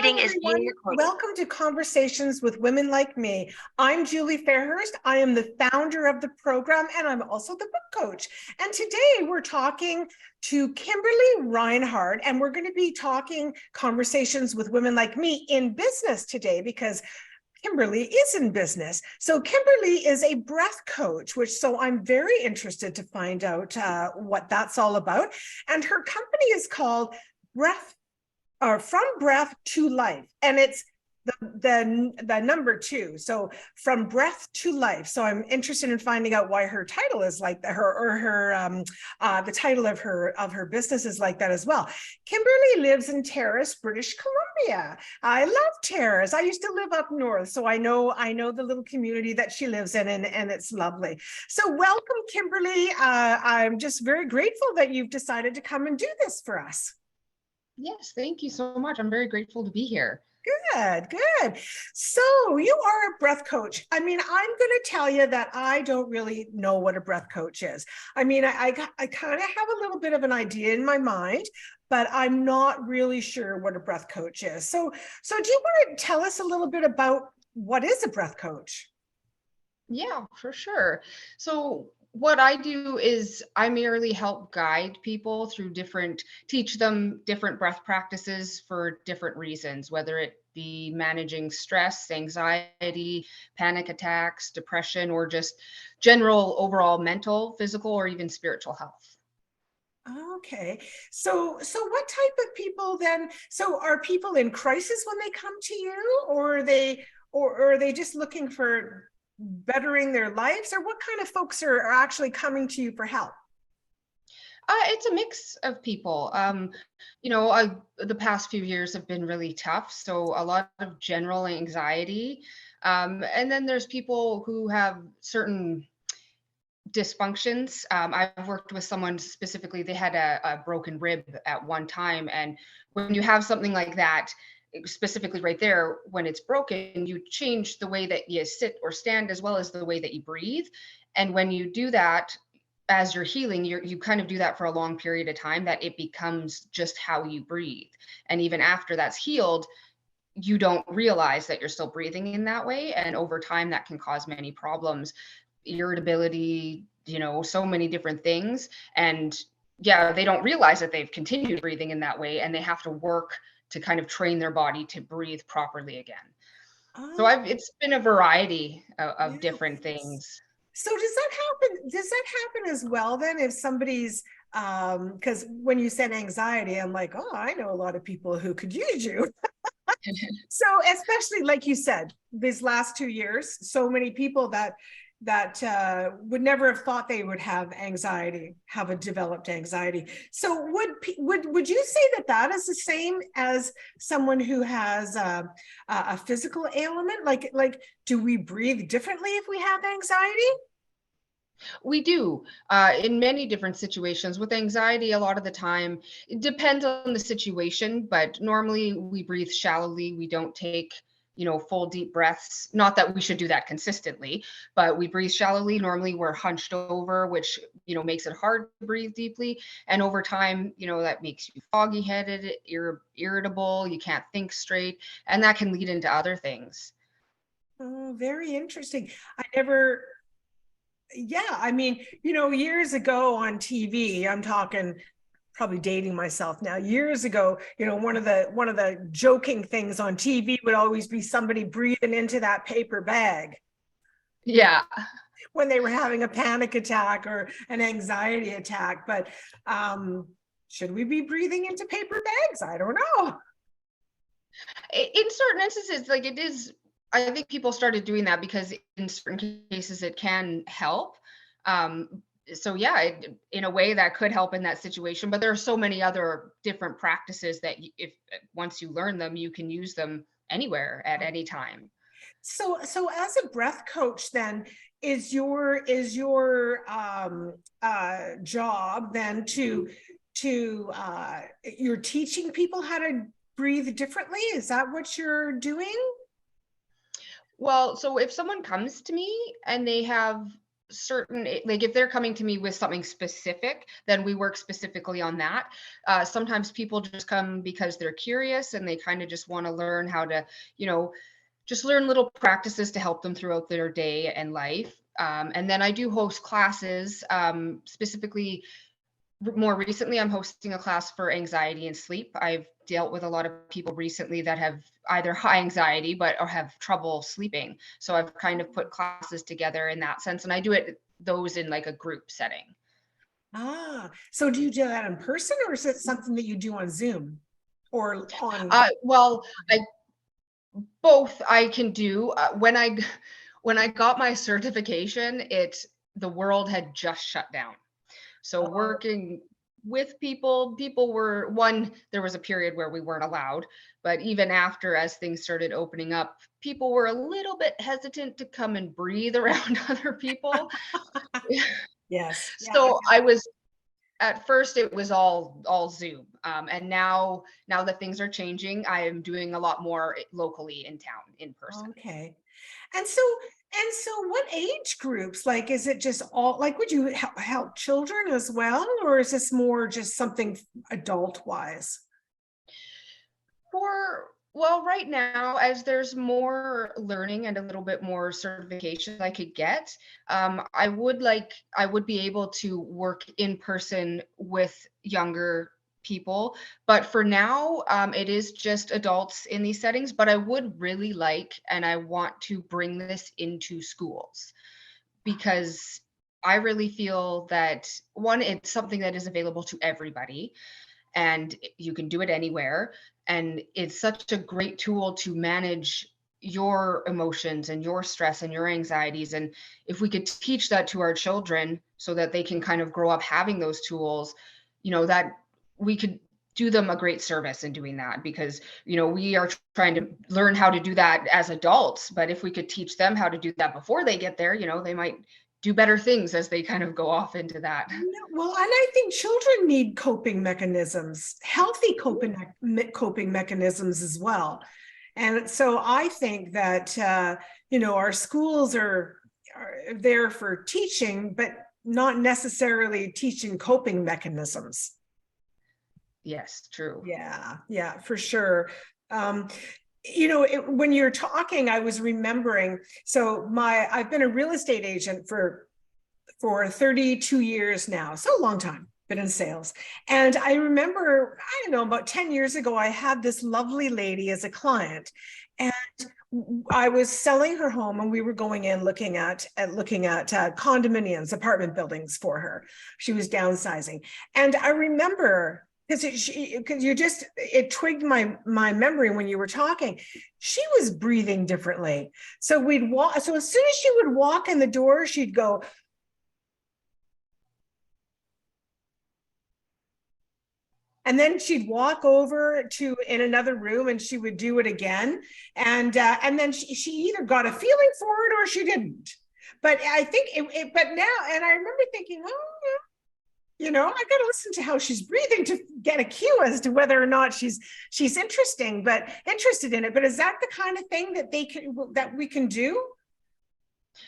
meeting is everyone. being recorded. Welcome to Conversations with Women Like Me. I'm Julie Fairhurst. I am the founder of the program, and I'm also the book coach. And today we're talking to Kimberly Reinhardt, and we're going to be talking Conversations with Women Like Me in business today because Kimberly is in business. So Kimberly is a breath coach, so I'm very interested to find out what that's all about. And her company is called From Breath to Life, and it's the number two. So from breath to life. So I'm interested in finding out why her title is like that, the title of her business is like that as well. Kimberly lives in Terrace, British Columbia. I love Terrace. I used to live up north, so I know the little community that she lives in, and it's lovely. So welcome, Kimberly. I'm just very grateful that you've decided to come and do this for us. Yes, thank you so much. I'm very grateful to be here. Good. So you are a breath coach. I mean, I'm going to tell you that I don't really know what a breath coach is. I mean, I kind of have a little bit of an idea in my mind, but I'm not really sure what a breath coach is. So do you want to tell us a little bit about what is a breath coach? Yeah, for sure. So what I do is I merely help guide people through teach them different breath practices for different reasons, whether it be managing stress, anxiety, panic attacks, depression, or just general overall mental, physical, or even spiritual health. Okay. So what type of people then? So are people in crisis when they come to you, or are they just looking for bettering their lives, or what kind of folks are actually coming to you for help? It's a mix of people. The past few years have been really tough, so a lot of general anxiety. And then there's people who have certain dysfunctions. I've worked with someone specifically, they had a broken rib at one time. And when you have something like that, specifically right there, when it's broken, you change the way that you sit or stand as well as the way that you breathe. And when you do that, as you're healing, you kind of do that for a long period of time, that it becomes just how you breathe. And even after that's healed, you don't realize that you're still breathing in that way. And over time, that can cause many problems, irritability, so many different things. And yeah, they don't realize that they've continued breathing in that way, and they have to work to kind of train their body to breathe properly again. So it's been a variety of different things. So does that happen as well then if somebody's because when you said anxiety, I'm like, oh, I know a lot of people who could use you. So especially like you said, these last 2 years, so many people that would never have thought they would have a developed anxiety. So would you say that is the same as someone who has a physical ailment? Like, do we breathe differently if we have anxiety? We do, in many different situations. With anxiety, a lot of the time, it depends on the situation, but normally we breathe shallowly. We don't take, full deep breaths. Not that we should do that consistently, but we breathe shallowly. Normally we're hunched over, which, makes it hard to breathe deeply. And over time, that makes you foggy headed, irritable, you can't think straight, and that can lead into other things. Oh, very interesting. Yeah, I mean, years ago on TV, I'm talking probably dating myself now. Years ago, one of the joking things on TV would always be somebody breathing into that paper bag. Yeah. When they were having a panic attack or an anxiety attack. But should we be breathing into paper bags? I don't know. In certain instances, like it is, I think people started doing that because in certain cases it can help. So yeah, in a way that could help in that situation, but there are so many other different practices that if once you learn them, you can use them anywhere at any time. So as a breath coach, then is your job then to you're teaching people how to breathe differently? Is that what you're doing? Well, so if someone comes to me and they have certain, like if they're coming to me with something specific, then we work specifically on that. Sometimes people just come because they're curious and they kind of just want to learn how to, you know, just learn little practices to help them throughout their day and life. And then I do host classes, specifically more recently, I'm hosting a class for anxiety and sleep. I've dealt with a lot of people recently that have either high anxiety but or have trouble sleeping. So I've kind of put classes together in that sense, and I do it those in like a group setting. So do you do that in person, or is it something that you do on Zoom or on? Well, both I can do. When I got my certification, the world had just shut down. So Oh, working with people were one, there was a period where we weren't allowed, but even after, as things started opening up, people were a little bit hesitant to come and breathe around other people. yes. Yeah. So I was, at first it was all Zoom. And now that things are changing, I am doing a lot more locally in town in person. Okay. And so what age groups, like, is it just all, like, would you help children as well, or is this more just something adult wise? Well, right now, as there's more learning and a little bit more certifications I could get, I would be able to work in person with younger people. But for now, it is just adults in these settings. But I would really like, and I want to bring this into schools because I really feel that one, it's something that is available to everybody and you can do it anywhere. And it's such a great tool to manage your emotions and your stress and your anxieties. And if we could teach that to our children so that they can kind of grow up having those tools, that we could do them a great service in doing that because we are trying to learn how to do that as adults, but if we could teach them how to do that before they get there, they might do better things as they kind of go off into that. No, well, and I think children need coping mechanisms, healthy coping mechanisms as well. And so I think that our schools are there for teaching, but not necessarily teaching coping mechanisms. Yes, true. Yeah, for sure. Um, when you're talking, I was remembering. So I've been a real estate agent for 32 years now, so a long time, been in sales. And I remember, I don't know, about 10 years ago, I had this lovely lady as a client, and I was selling her home, and we were going in looking at condominiums, apartment buildings for her. She was downsizing, and I remember because it twigged my memory when you were talking. She was breathing differently. So we'd walk. So as soon as she would walk in the door, she'd go. And then she'd walk over to in another room and she would do it again. And then she either got a feeling for it or she didn't. But I think but now, and I remember thinking, oh, I got to listen to how she's breathing to get a cue as to whether or not she's interested in it. But is that the kind of thing that we can do?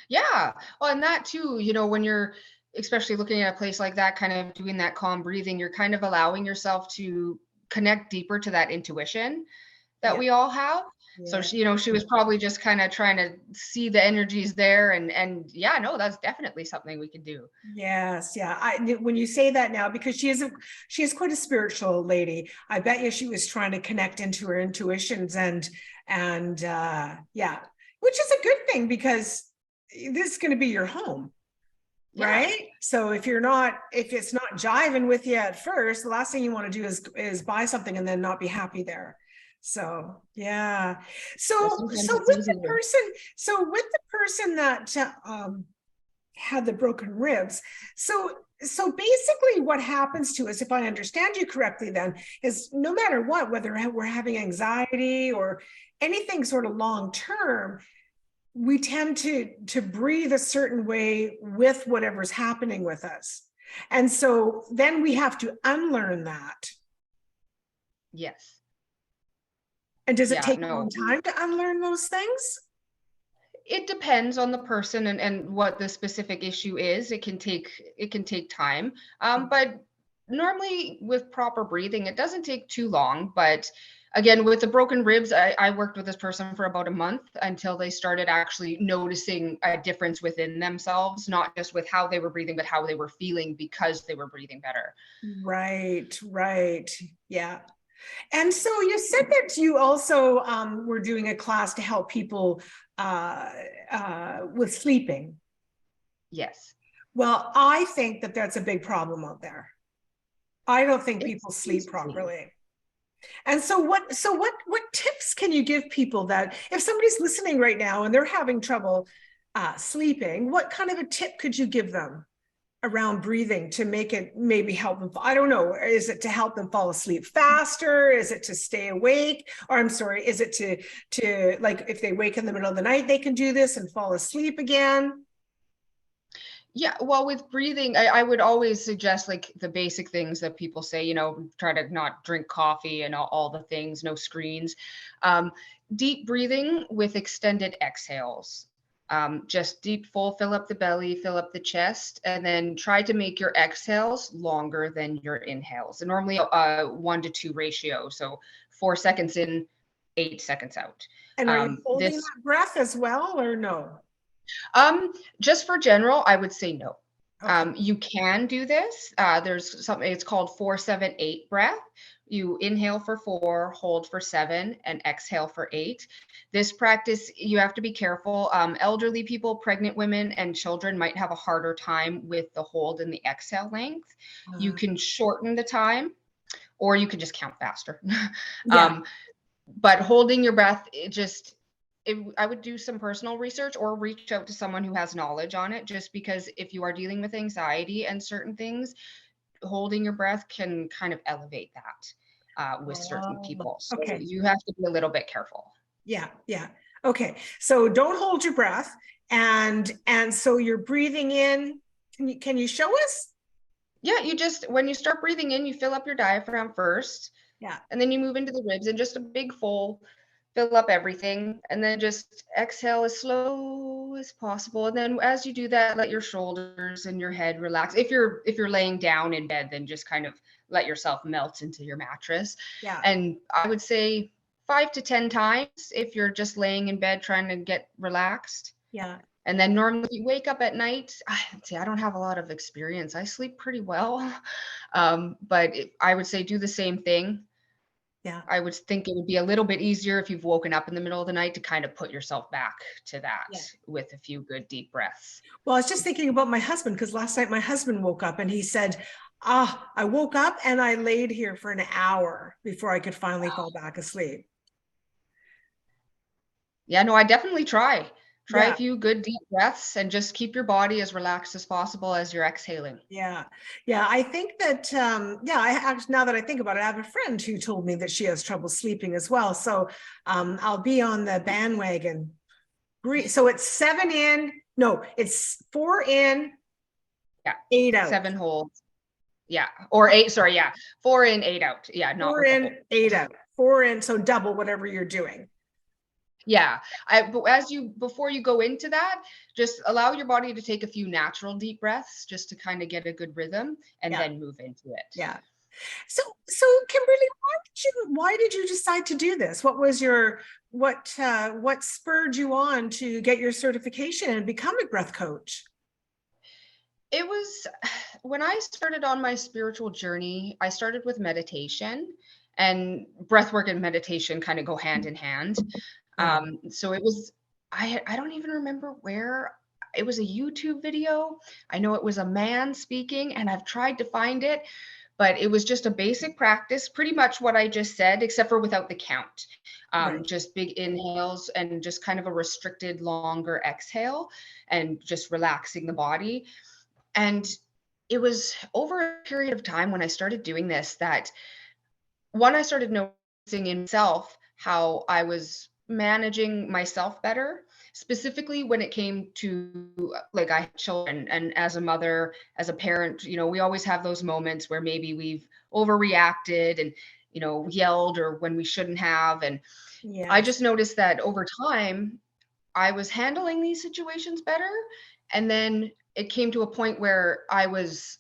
Yeah. Well, and that too, when you're especially looking at a place like that, kind of doing that calm breathing, you're kind of allowing yourself to connect deeper to that intuition that we all have. Yeah. So she was probably just kind of trying to see the energies there and yeah, no, that's definitely something we can do. Yes. Yeah. When you say that now, because she is quite a spiritual lady, I bet you she was trying to connect into her intuitions and yeah, which is a good thing because this is going to be your home. Yeah. Right. So if it's not jiving with you at first, the last thing you want to do is buy something and then not be happy there. So, yeah. So with the person that had the broken ribs, so basically what happens to us, if I understand you correctly, then is no matter what, whether we're having anxiety or anything sort of long term, we tend to breathe a certain way with whatever's happening with us. And so then we have to unlearn that. Yes. And does it take a long time to unlearn those things? It depends on the person and what the specific issue is. It can take time. But normally with proper breathing, it doesn't take too long. But again, with the broken ribs, I worked with this person for about a month until they started actually noticing a difference within themselves, not just with how they were breathing, but how they were feeling because they were breathing better. Right, right. Yeah. And so you said that you also were doing a class to help people with sleeping. Yes. Well, I think that that's a big problem out there. I don't think It people sleep seems to be. properly. And so what tips can you give people that if somebody's listening right now and they're having trouble sleeping, what kind of a tip could you give them around breathing to make it maybe help them? I don't know. Is it to help them fall asleep faster? Is it to stay awake? Or I'm sorry, is it to like if they wake in the middle of the night, they can do this and fall asleep again? Yeah, well, with breathing, I would always suggest like the basic things that people say, try to not drink coffee and all the things, no screens. Um, Deep breathing with extended exhales. Just deep, full, fill up the belly, fill up the chest, and then try to make your exhales longer than your inhales. And normally 1 to 2 ratio. So 4 seconds in, 8 seconds out. And are you holding This that breath as well or no? Just for general, I would say no. Okay. You can do this. There's something, it's called 4-7-8 breath. You inhale for 4, hold for 7, and exhale for 8. This practice, you have to be careful. Elderly people, pregnant women, and children might have a harder time with the hold and the exhale length. You can shorten the time, or you can just count faster. Yeah. um, but holding your breath, I would do some personal research or reach out to someone who has knowledge on it, just because if you are dealing with anxiety and certain things, holding your breath can kind of elevate that with certain Oh, people. So okay. you have to be a little bit careful. Yeah, yeah. Okay. So don't hold your breath. And so you're breathing in. Can you show us? Yeah, when you start breathing in, you fill up your diaphragm first, Yeah. and then you move into the ribs and just a big full, fill up everything, and then just exhale as slow as possible. And then as you do that, let your shoulders and your head relax. If you're laying down in bed, then just kind of let yourself melt into your mattress. Yeah. And I would say 5 to 10 times if you're just laying in bed trying to get relaxed. Yeah. And then normally you wake up at night. I don't have a lot of experience. I sleep pretty well. But I would say do the same thing. Yeah. I would think it would be a little bit easier if you've woken up in the middle of the night to kind of put yourself back to that Yeah. with a few good deep breaths. Well, I was just thinking about my husband because last night my husband woke up and he said, I woke up and I laid here for an hour before I could finally fall back asleep. Yeah, no, I definitely try. Try a Yeah. few good deep breaths and just keep your body as relaxed as possible as you're exhaling. Yeah. Yeah. I think that, yeah, I actually, now that I think about it, I have a friend who told me that she has trouble sleeping as well. So I'll be on the bandwagon. So it's 7 in, no, it's 4 in, Yeah. 8 out. 7 holds. Yeah. Or 8, sorry, yeah. 4 in, 8 out. Yeah, not 4 with the in, hold. 8 out. 4 in, so double whatever you're doing. Yeah. But before you go into that, just allow your body to take a few natural deep breaths just to kind of get a good rhythm and Yeah. then move into it. Yeah. So Kimberly, why did you decide to do this? What was your what spurred you on to get your certification and become a breath coach? It was when I started on my spiritual journey, I started with meditation, and breath work and meditation kind of go hand in hand. Yeah. So it was, I don't even remember where. It was a YouTube video. I know it was a man speaking, and I've tried to find it, but it was just a basic practice, pretty much what I just said, except for without the count. Right. Just big inhales and just kind of a restricted, longer exhale, and just relaxing the body. And it was over a period of time when I started doing this that I started noticing in myself how I was managing myself better, specifically when it came to like I had children. And as a mother, as a parent, we always have those moments where maybe we've overreacted and, yelled or when we shouldn't have. And I Yes. just noticed that over time, I was handling these situations better. And then it came to a point where I was,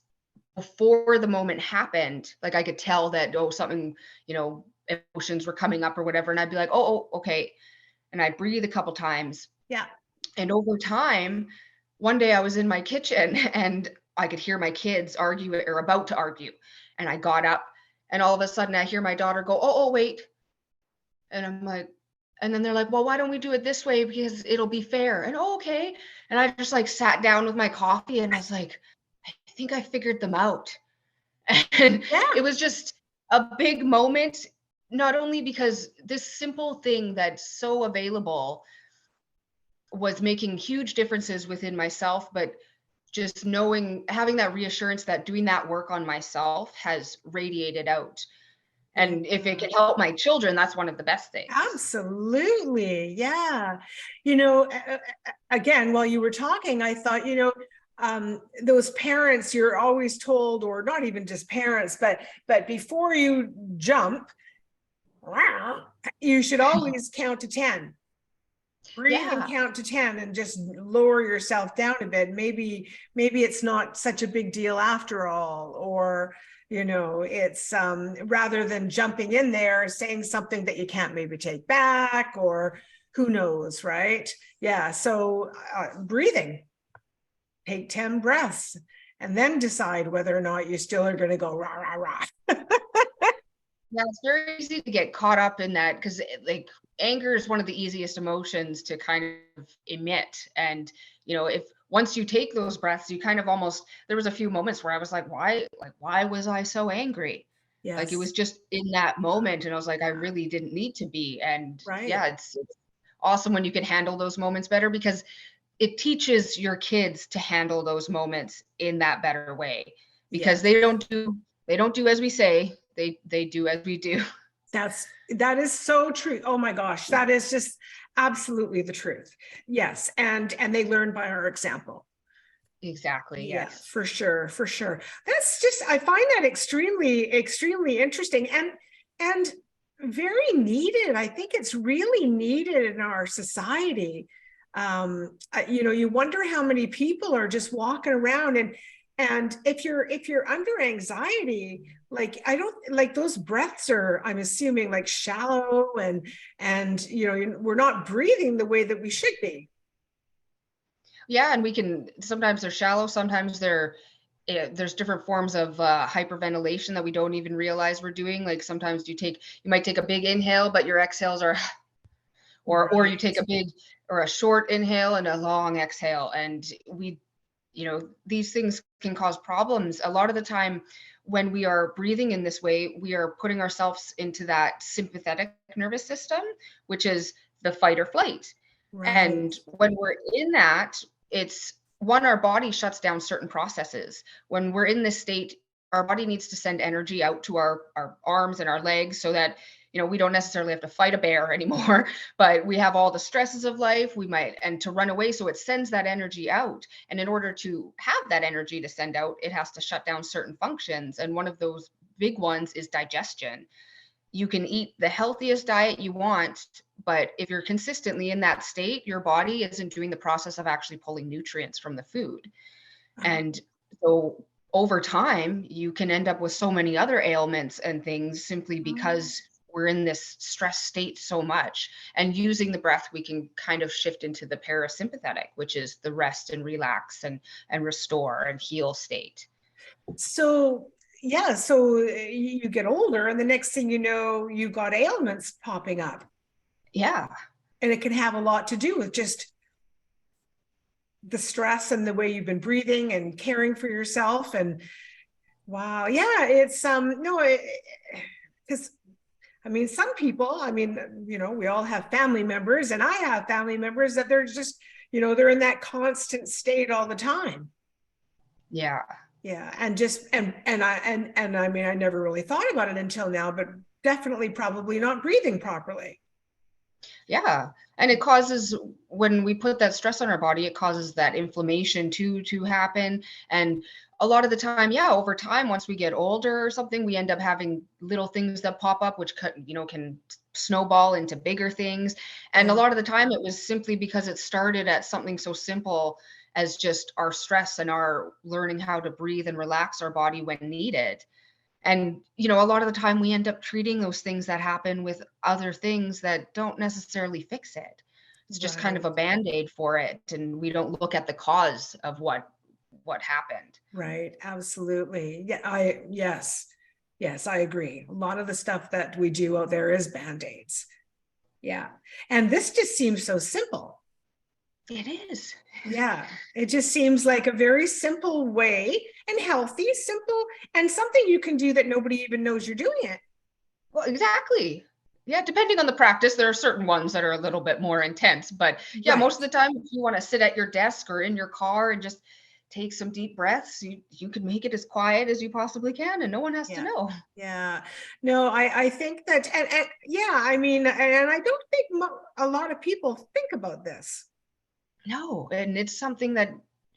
before the moment happened, like I could tell that, oh, something, emotions were coming up or whatever. And I'd be like, oh, okay. And I'd breathe a couple times. Yeah. And over time, one day I was in my kitchen and I could hear my kids argue or about to argue. And I got up and all of a sudden I hear my daughter go, oh, wait. And I'm like, and then they're like, well, why don't we do it this way? Because it'll be fair. And oh, okay. And I just like sat down with my coffee and I was like, I think I figured them out. And Yeah. it was just a big moment, not only because this simple thing that's so available was making huge differences within myself, but just knowing, having that reassurance that doing that work on myself has radiated out. And if it can help my children, that's one of the best things. Absolutely. Yeah. Again, while you were talking, I thought, those parents you're always told, or not even just parents, but before you jump, you should always count to 10. Breathe and Yeah. count to 10 and just lower yourself down a bit. Maybe it's not such a big deal after all, or it's rather than jumping in there saying something that you can't maybe take back, or who knows, right? Yeah. So breathing, take 10 breaths and then decide whether or not you still are going to go rah rah rah. Yeah, it's very easy to get caught up in that because like anger is one of the easiest emotions to kind of emit. And, if once you take those breaths, you kind of almost, there was a few moments where I was like, why was I so angry? Like it was Yes. just in that moment. And I was like, I really didn't need to be. And Right. yeah, it's awesome when you can handle those moments better, because it teaches your kids to handle those moments in that better way, because Yes. they don't do as we say, they do as we do. That is so true. Oh my gosh, that is just absolutely the truth. Yes, and they learn by our example. Exactly. Yeah, Yes. for sure, for sure. That's just, I find that extremely interesting and very needed. I think it's really needed in our society. You wonder how many people are just walking around, and if you're under anxiety, like I don't like those breaths are, I'm assuming, like shallow, and we're not breathing the way that we should be. Yeah, and we can, sometimes they're shallow, sometimes there's different forms of hyperventilation that we don't even realize we're doing. Like sometimes you might take a big inhale, but your exhales are, or you Right. take a big or a short inhale and a long exhale, and these things can cause problems a lot of the time. When we are breathing in this way, we are putting ourselves into that sympathetic nervous system, which is the fight or flight. Right. And when we're in that, it's one, our body shuts down certain processes. When we're in this state, our body needs to send energy out to our arms and our legs, so that we don't necessarily have to fight a bear anymore, but we have all the stresses of life, and to run away. So it sends that energy out. And in order to have that energy to send out, it has to shut down certain functions. And one of those big ones is digestion. You can eat the healthiest diet you want, but if you're consistently in that state, your body isn't doing the process of actually pulling nutrients from the food. And so over time, you can end up with so many other ailments and things, simply because we're in this stress state so much. And using the breath, we can kind of shift into the parasympathetic, which is the rest and relax and restore and heal state. So yeah, so you get older, and the next thing you know, you got ailments popping up, Yeah. and it can have a lot to do with just the stress and the way you've been breathing and caring for yourself. And wow, yeah, it's no, because I mean, some people, I mean, we all have family members, and I have family members that they're just, they're in that constant state all the time. Yeah. Yeah, and just and I mean, I never really thought about it until now, but definitely probably not breathing properly. Yeah. And it causes, when we put that stress on our body, it causes that inflammation to happen. And a lot of the time, yeah, over time, once we get older or something, we end up having little things that pop up, which can snowball into bigger things. And a Yeah, lot of the time, it was simply because it started at something so simple as just our stress and our learning how to breathe and relax our body when needed. And, a lot of the time we end up treating those things that happen with other things that don't necessarily fix it. It's just kind of right, a band-aid for it, and we don't look at the cause of what happened. right. Absolutely. Yeah, yes. Yes, I agree. A lot of the stuff that we do out there is band-aids. Yeah. And this just seems so simple. It is. Yeah. It just seems like a very simple way and healthy, simple, and something you can do that nobody even knows you're doing it. Well, exactly. Yeah, depending on the practice, there are certain ones that are a little bit more intense, but yeah, most of Right. the time, if you wanna sit at your desk or in your car and just take some deep breaths, you can make it as quiet as you possibly can, and no one has to Yeah. know. Yeah. No, I think that, and yeah, I mean, and I don't think a lot of people think about this. No, and it's something that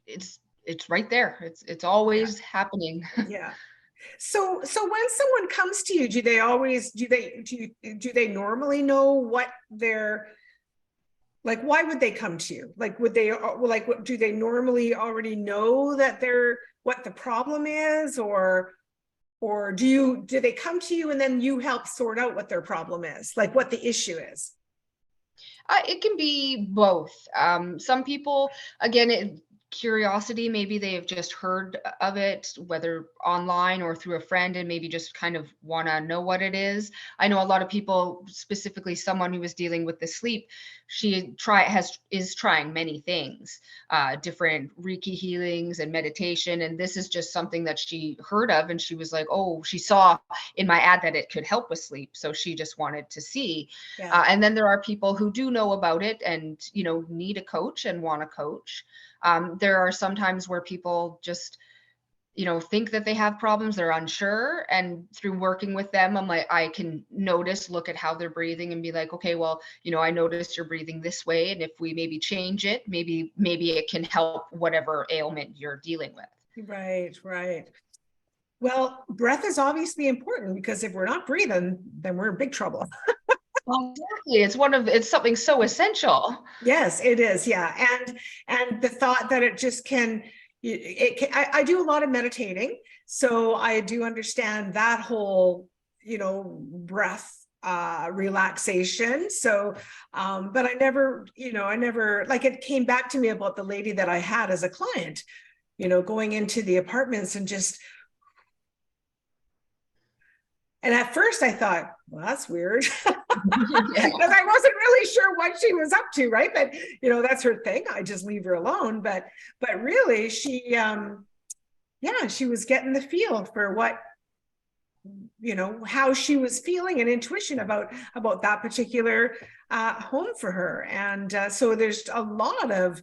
it's right there. It's Yeah. always happening. Yeah. So when someone comes to you, do they always, do they normally know what they're like? Why would they come to you? Like, would they, like, what, do they normally already know that they're, what the problem is, or do they come to you and then you help sort out what their problem is, like what the issue is? It can be both. Some people, again, curiosity, maybe they have just heard of it, whether online or through a friend, and maybe just kind of want to know what it is. I know a lot of people, specifically someone who was dealing with the sleep, is trying many things, different Reiki healings and meditation, and this is just something that she heard of, and she was like, oh, she saw in my ad that it could help with sleep, so she just wanted to see. Yeah. And then there are people who do know about it and need a coach and want a coach. There are sometimes where people just think that they have problems, they're unsure, and through working with them, I'm like, I can look at how they're breathing and be like, okay, well, I noticed you're breathing this way, and if we maybe change it, maybe it can help whatever ailment you're dealing with. Right, right. Well, breath is obviously important, because if we're not breathing, then we're in big trouble. Well, exactly. It's something so essential. Yes, it is. Yeah. And the thought that it just can, I do a lot of meditating. So I do understand that whole, breath relaxation. So but I never, like, it came back to me about the lady that I had as a client, going into the apartments and just, and at first I thought, well, that's weird. Yeah. Because I wasn't really sure what she was up to, right? But that's her thing. I just leave her alone. But really, she yeah, she was getting the feel for what, how she was feeling, and intuition about that particular home for her. And so there's a lot of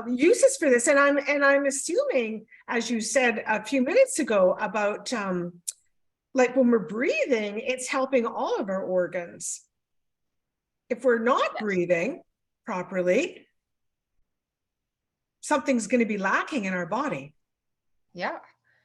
uses for this. And I'm assuming, as you said a few minutes ago, about like when we're breathing, it's helping all of our organs. If we're not Yes. breathing properly, something's going to be lacking in our body. Yeah.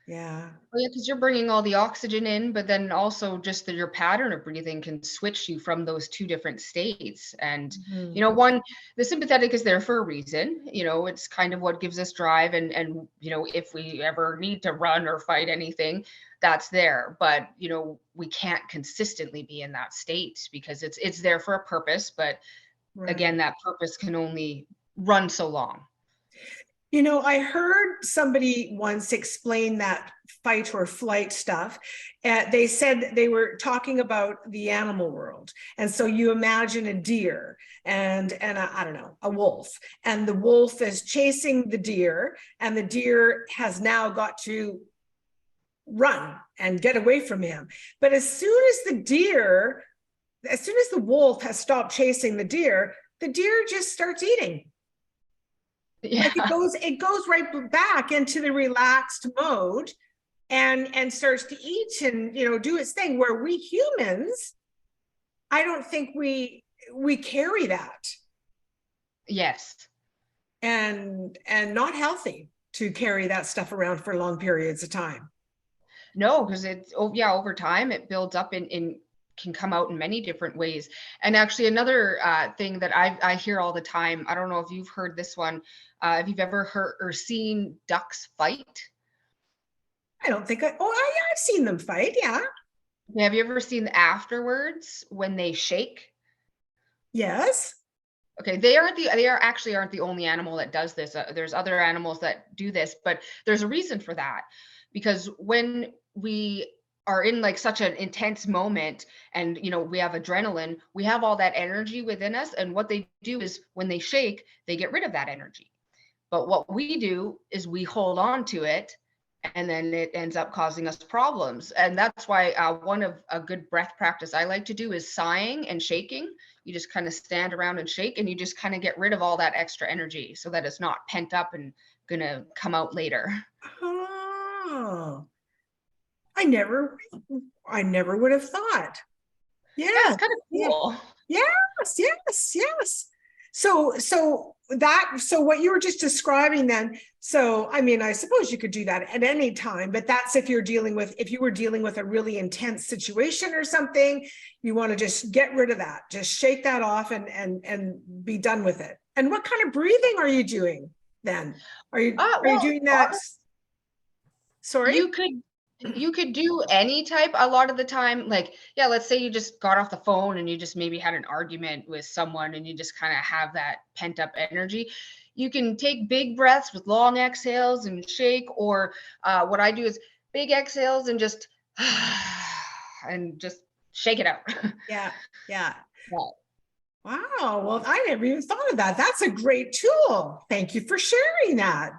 Yeah. Well, yeah, because you're bringing all the oxygen in, but then also just your pattern of breathing can switch you from those two different states. And, Mm-hmm. the sympathetic is there for a reason. It's kind of what gives us drive. And if we ever need to run or fight anything, that's there. But, we can't consistently be in that state because it's there for a purpose. But Right. again, that purpose can only run so long. I heard somebody once explain that fight or flight stuff. They said they were talking about the animal world. And so you imagine a deer and I don't know, a wolf, and the wolf is chasing the deer, and the deer has now got to run and get away from him. But as soon as the wolf has stopped chasing the deer just starts eating. Like Yeah. it goes right back into the relaxed mode, and starts to eat and do its thing. Where we humans, I don't think we carry that, Yes. and not healthy. to carry that stuff around for long periods of time. No, because it's, oh yeah, over time it builds up in can come out in many different ways. And actually another thing that I hear all the time, I don't know if you've heard this one, if you've ever heard or seen ducks fight. I don't think yeah, I've seen them fight. Yeah. Have you ever seen afterwards when they shake? Yes. Okay, they are actually aren't the only animal that does this. There's other animals that do this, but there's a reason for that. Because when we are in like such an intense moment and we have adrenaline, we have all that energy within us, and what they do is when they shake, they get rid of that energy. But what we do is we hold on to it, and then it ends up causing us problems. And that's why one of a good breath practice I like to do is sighing and shaking. You just kind of stand around and shake, and you just kind of get rid of all that extra energy so that it's not pent up and gonna come out later. Oh, I never would have thought. Yeah, Yeah. it's kind of cool. Yes. So what you were just describing then, so I mean, I suppose you could do that at any time, but that's if you were dealing with a really intense situation or something, you want to just get rid of that, just shake that off and be done with it. And what kind of breathing are you doing then? Are you doing that? Sorry? You could do any type. A lot of the time, like, yeah, let's say you just got off the phone and you just maybe had an argument with someone and you just kind of have that pent up energy. You can take big breaths with long exhales and shake, or what I do is big exhales and just and just shake it out. Yeah. Yeah. Wow. Well, I never even thought of that. That's a great tool. Thank you for sharing that.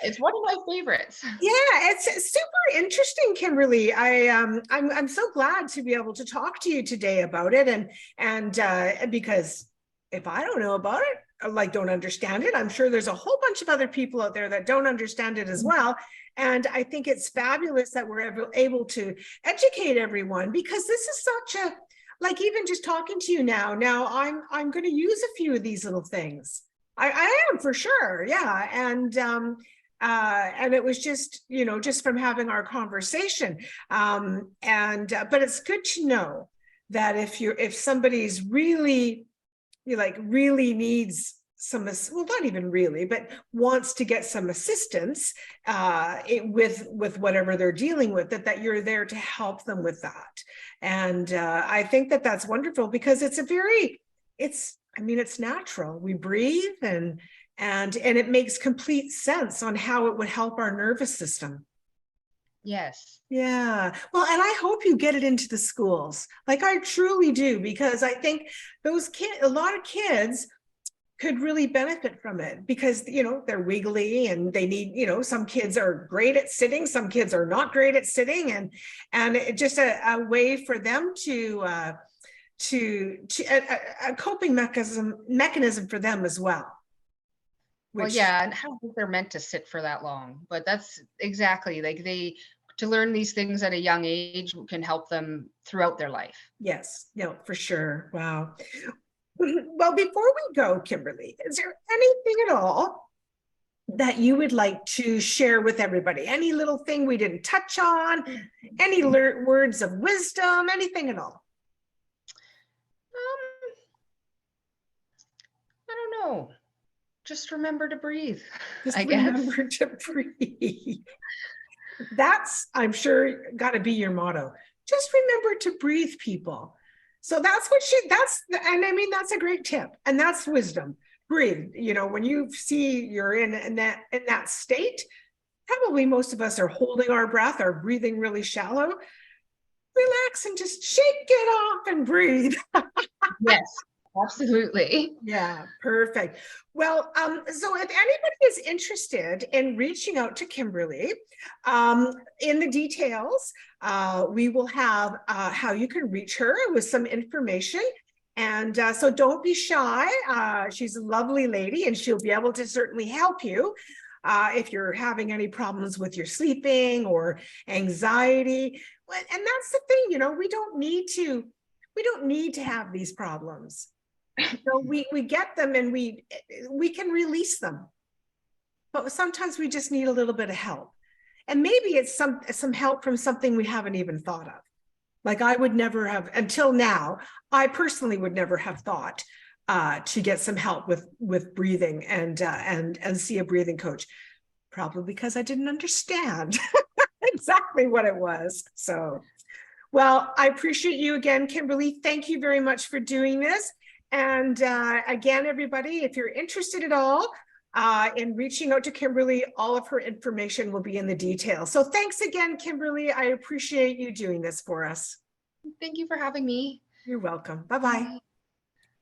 It's one of my favorites. Yeah, it's super interesting, Kimberly. I'm so glad to be able to talk to you today about it, and because if I don't know about it, like don't understand it, I'm sure there's a whole bunch of other people out there that don't understand it as well. And I think it's fabulous that we're able to educate everyone, because this is such a, like, even just talking to you now I'm going to use a few of these little things. I am, for sure. Yeah. And it was just, just from having our conversation. But it's good to know that if somebody's really, really needs some, well, not even really, but wants to get some assistance with whatever they're dealing with, that you're there to help them with that. And I think that's wonderful, because it's natural. We breathe, and it makes complete sense on how it would help our nervous system. Yes. Yeah. Well, and I hope you get it into the schools. Like, I truly do, because I think a lot of kids could really benefit from it, because they're wiggly and they need, some kids are great at sitting, some kids are not great at sitting, and it just a way for them to a coping mechanism for them as well. Well, yeah, and I don't think they're meant to sit for that long, but that's exactly, like, to learn these things at a young age can help them throughout their life. Yes, for sure. Wow. Well, before we go, Kimberly, is there anything at all that you would like to share with everybody? Any little thing we didn't touch on? Any words of wisdom? Anything at all? I don't know. Just remember to breathe. Just I guess. Remember to breathe. That's, I'm sure, got to be your motto. Just remember to breathe, people. So that's and I mean, that's a great tip, and that's wisdom. Breathe. When you see you're in that state, probably most of us are holding our breath or breathing really shallow. Relax and just shake it off and breathe. Yes. Absolutely. Yeah, perfect. Well, so if anybody is interested in reaching out to Kimberly, in the details, we will have how you can reach her with some information. And so don't be shy. She's a lovely lady, and she'll be able to certainly help you if you're having any problems with your sleeping or anxiety. And that's the thing, we don't need to have these problems. So we get them, and we can release them. but sometimes we just need a little bit of help. And maybe it's some help from something we haven't even thought of. Like I would never have, until now, I personally would never have thought to get some help with breathing and see a breathing coach, probably because I didn't understand exactly what it was. So, well, I appreciate you again, Kimberly. Thank you very much for doing this. And again, everybody, if you're interested at all in reaching out to Kimberly, all of her information will be in the details. So thanks again, Kimberly. I appreciate you doing this for us. Thank you for having me. You're welcome. Bye-bye.